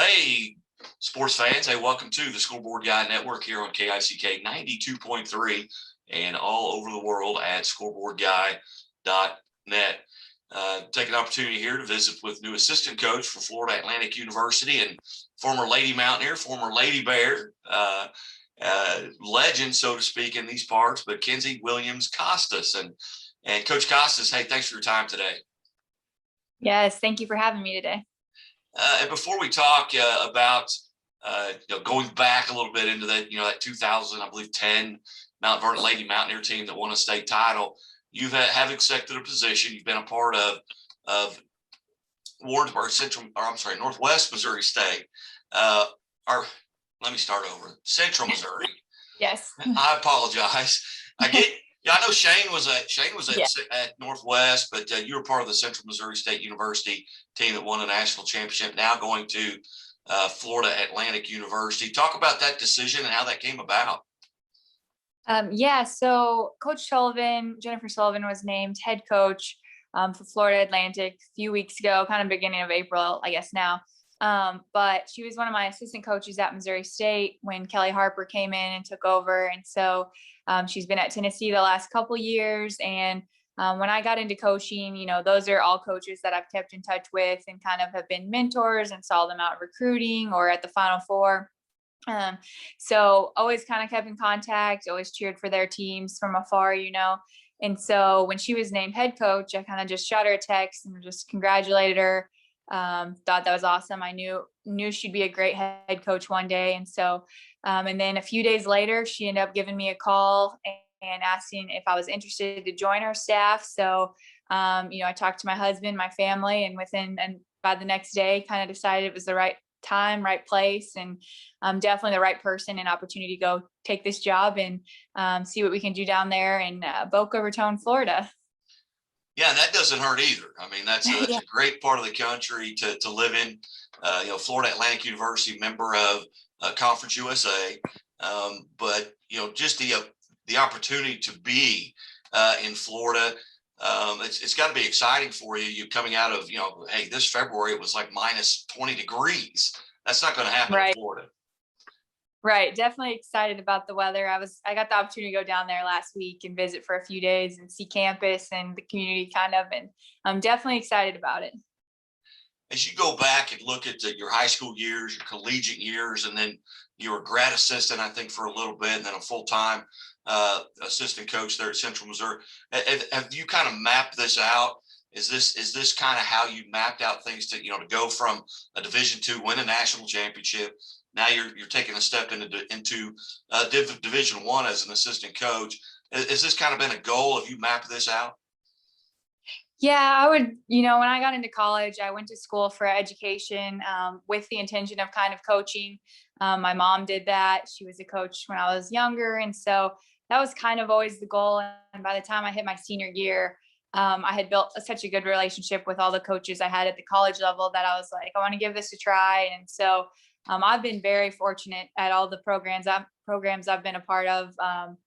Hey, sports fans. Hey, welcome to the Scoreboard Guy Network here on KICK 92.3 and all over the world at scoreboardguy.net. Take an opportunity here to visit with new assistant coach for Florida Atlantic University and former Lady Mountaineer, former Lady Bear, legend, so to speak, in these parts, but Kenzie Kostas. And Coach Kostas, hey, thanks for your time today. Yes, thank you for having me today. And before we talk about going back a little bit into that, that 2000, I believe 10 Mount Vernon Lady Mountaineer team that won a state title, you have accepted a position. You've been a part of Warrensburg Northwest Missouri State. Let me start over. Central Missouri. Yes. I apologize. I know Shane was at Northwest, but you were part of the Central Missouri State University team that won a national championship, now going to Florida Atlantic University. Talk about that decision and how that came about. So Coach Jennifer Sullivan, was named head coach for Florida Atlantic a few weeks ago, kind of beginning of April, I guess now. But she was one of my assistant coaches at Missouri State when Kelly Harper came in and took over. And so she's been at Tennessee the last couple years. And when I got into coaching, those are all coaches that I've kept in touch with and kind of have been mentors and saw them out recruiting or at the Final Four. So always kind of kept in contact, always cheered for their teams from afar, And so when she was named head coach, I kind of just shot her a text and just congratulated her. Thought that was awesome. I knew she'd be a great head coach one day. And so, and then a few days later, she ended up giving me a call and asking if I was interested to join her staff. So, I talked to my husband, my family, and by the next day, kind of decided it was the right time, right place, and definitely the right person and opportunity to go take this job and see what we can do down there in Boca Raton, Florida. Yeah, that doesn't hurt either. I mean, that's a great part of the country to live in. Florida Atlantic University, member of Conference USA, but just the opportunity to be in Florida, it's got to be exciting for you. You coming out of hey, this February it was like minus 20 degrees. That's not going to happen in Florida. Right. Definitely excited about the weather. I got the opportunity to go down there last week and visit for a few days and see campus and the community and I'm definitely excited about it. As you go back and look at your high school years, your collegiate years, and then you were a grad assistant, I think, for a little bit, and then a full-time assistant coach there at Central Missouri. Have you kind of mapped this out? Is this kind of how you mapped out things to go from a Division II, win a national championship? Now you're taking a step into Division I as an assistant coach. Has this kind of been a goal? Have you mapped this out? Yeah, I would, when I got into college, I went to school for education with the intention of kind of coaching. My mom did that. She was a coach when I was younger. And so that was kind of always the goal. And by the time I hit my senior year, I had built such a good relationship with all the coaches I had at the college level that I was like, I want to give this a try. And so I've been very fortunate at all the programs I've been a part of,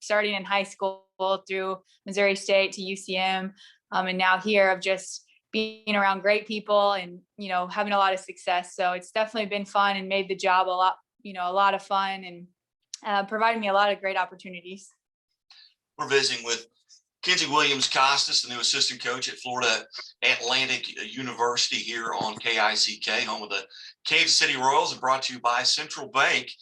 starting in high school through Missouri State to UCM, and now here of just being around great people and having a lot of success. So it's definitely been fun and made the job a lot of fun and provided me a lot of great opportunities. We're visiting with Kenzie Kostas, the new assistant coach at Florida Atlantic University here on KICK, home of the Kansas City Royals, and brought to you by Central Bank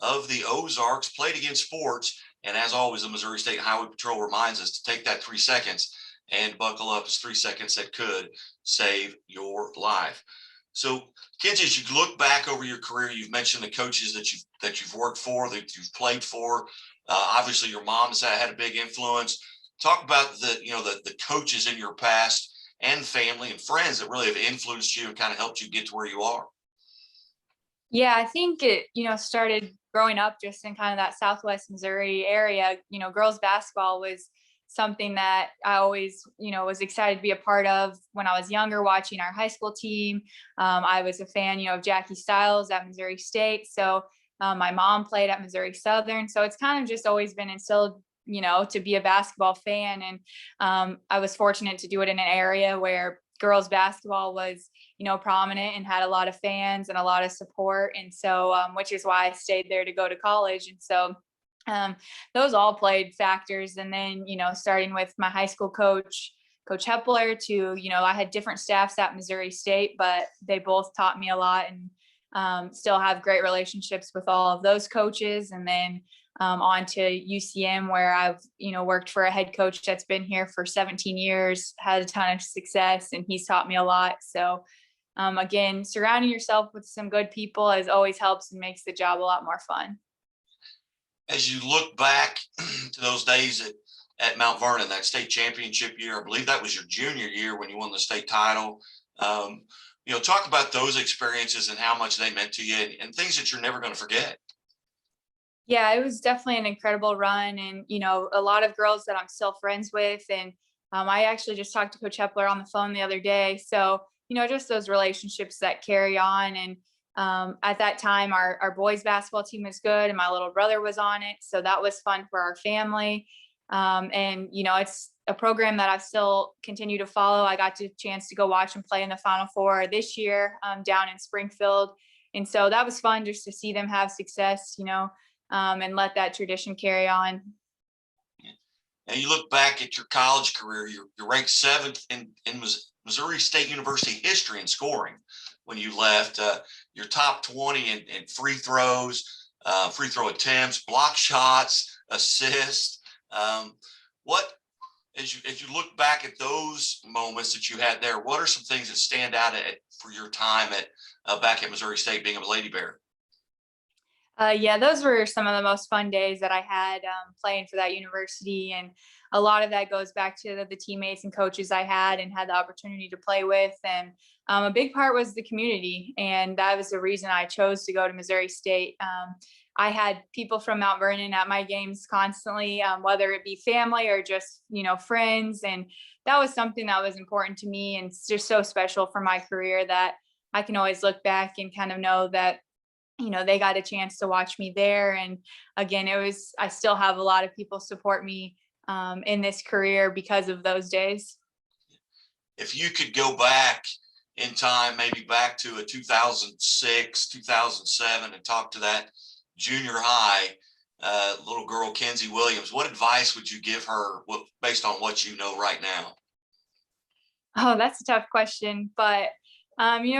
of the Ozarks. Played against sports, and as always, the Missouri State Highway Patrol reminds us to take that 3 seconds and buckle up. It's 3 seconds that could save your life. So, Kenzie, as you look back over your career, you've mentioned the coaches that you've worked for, that you've played for. Obviously, your mom has had a big influence. Talk about the coaches in your past and family and friends that really have influenced you and kind of helped you get to where you are. Yeah, I think it, started growing up just in kind of that Southwest Missouri area. Girls basketball was something that I always, was excited to be a part of when I was younger, watching our high school team. I was a fan, of Jackie Stiles at Missouri State. So my mom played at Missouri Southern. So it's kind of just always been instilled, to be a basketball fan. And I was fortunate to do it in an area where girls basketball was, prominent and had a lot of fans and a lot of support. And so, which is why I stayed there to go to college. And so, those all played factors. And then, starting with my high school coach, Coach Hepler, to, I had different staffs at Missouri State, but they both taught me a lot, and still have great relationships with all of those coaches. And then on to UCM, where I've, worked for a head coach that's been here for 17 years, had a ton of success, and he's taught me a lot. So again, surrounding yourself with some good people as always helps and makes the job a lot more fun. As you look back to those days at Mount Vernon, that state championship year, I believe that was your junior year when you won the state title. Talk about those experiences and how much they meant to you, and things that you're never going to forget. Yeah, it was definitely an incredible run, and, a lot of girls that I'm still friends with. And I actually just talked to Coach Hepler on the phone the other day. So, just those relationships that carry on. And at that time, our boys basketball team was good, and my little brother was on it. So that was fun for our family. And, it's a program that I still continue to follow. I got the chance to go watch and play in the Final Four this year down in Springfield. And so that was fun just to see them have success, and let that tradition carry on. And you look back at your college career, you're ranked 7th in Missouri State University history in scoring when you left. You're top 20 in free throws, free throw attempts, block shots, assists. As you look back at those moments that you had there, what are some things that stand out for your time back at Missouri State being a Lady Bear? Yeah, those were some of the most fun days that I had playing for that university. And a lot of that goes back to the teammates and coaches I had the opportunity to play with. And a big part was the community. And that was the reason I chose to go to Missouri State. I had people from Mount Vernon at my games constantly, whether it be family or just, friends. And that was something that was important to me, and it's just so special for my career that I can always look back and kind of know that they got a chance to watch me there. And again, I still have a lot of people support me in this career because of those days. If you could go back in time, maybe back to a 2006, 2007, and talk to that junior high little girl, Kenzie Williams, what advice would you give her based on what you know right now? Oh, that's a tough question, but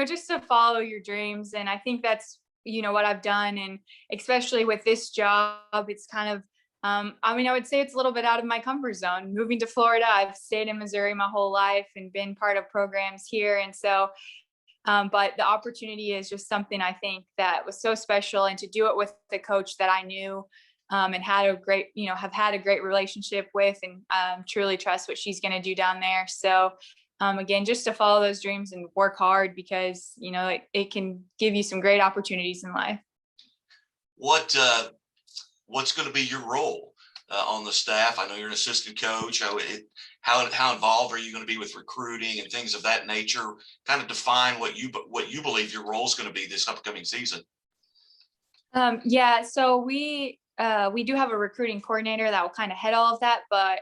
just to follow your dreams. And I think that's what I've done. And especially with this job, it's kind of, I would say it's a little bit out of my comfort zone. Moving to Florida, I've stayed in Missouri my whole life and been part of programs here. And so, but the opportunity is just something I think that was so special, and to do it with the coach that I knew and had a great, have had a great relationship with, and truly trust what she's going to do down there. So again, just to follow those dreams and work hard, because, it can give you some great opportunities in life. What's going to be your role on the staff? I know you're an assistant coach. How involved are you going to be with recruiting and things of that nature? Kind of define what you believe your role is going to be this upcoming season. Yeah, so we do have a recruiting coordinator that will kind of head all of that, but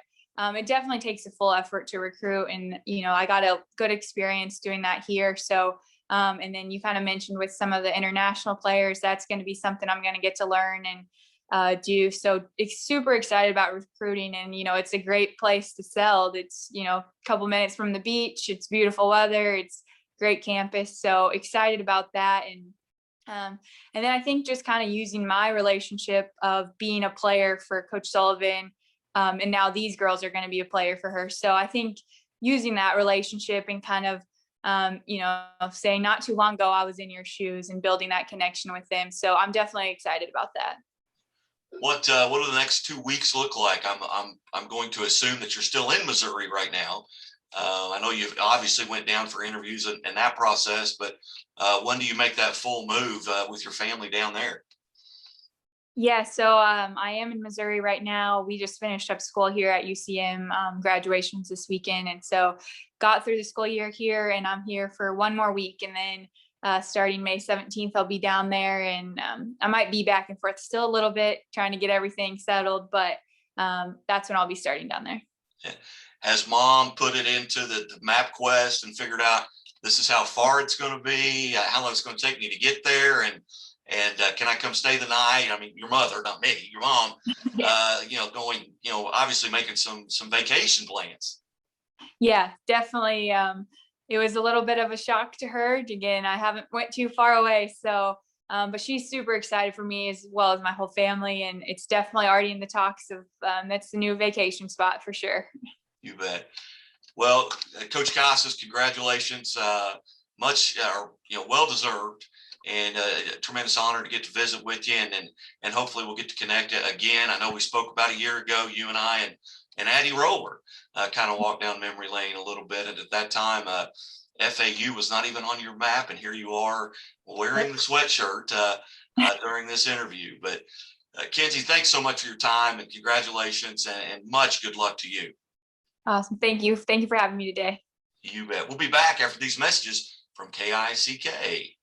it definitely takes a full effort to recruit. And, I got a good experience doing that here. So, and then you kind of mentioned with some of the international players, that's going to be something I'm going to get to learn and do. So super excited about recruiting. And, it's a great place to sell. It's, a couple minutes from the beach. It's beautiful weather. It's great campus. So excited about that. And then I think just kind of using my relationship of being a player for Coach Sullivan, and now these girls are going to be a player for her. So I think using that relationship and kind of, saying not too long ago, I was in your shoes, and building that connection with them. So I'm definitely excited about that. What do the next 2 weeks look like? I'm going to assume that you're still in Missouri right now. I know you obviously went down for interviews and that process, but when do you make that full move with your family down there? Yeah, so I am in Missouri right now. We just finished up school here at UCM, graduations this weekend. And so got through the school year here, and I'm here for one more week. And then starting May 17th, I'll be down there, and I might be back and forth still a little bit trying to get everything settled, but that's when I'll be starting down there. Yeah. has mom put it into the MapQuest and figured out this is how far it's going to be, how long it's going to take me to get there, and can I come stay the night? I mean, your mother, not me, your mom, going, obviously making some vacation plans. Yeah, definitely. It was a little bit of a shock to her. Again, I haven't went too far away, so but she's super excited for me as well as my whole family, and it's definitely already in the talks of that's the new vacation spot for sure. You bet. Well, Coach Kostas, congratulations. Well deserved, and a tremendous honor to get to visit with you, and hopefully we'll get to connect again. I know we spoke about a year ago, you and I, and Addie Roller kind of walked down memory lane a little bit. And at that time, FAU was not even on your map, and here you are wearing the sweatshirt during this interview. But Kenzie, thanks so much for your time, and congratulations, and much good luck to you. Awesome. Thank you. Thank you for having me today. You bet. We'll be back after these messages from KICK.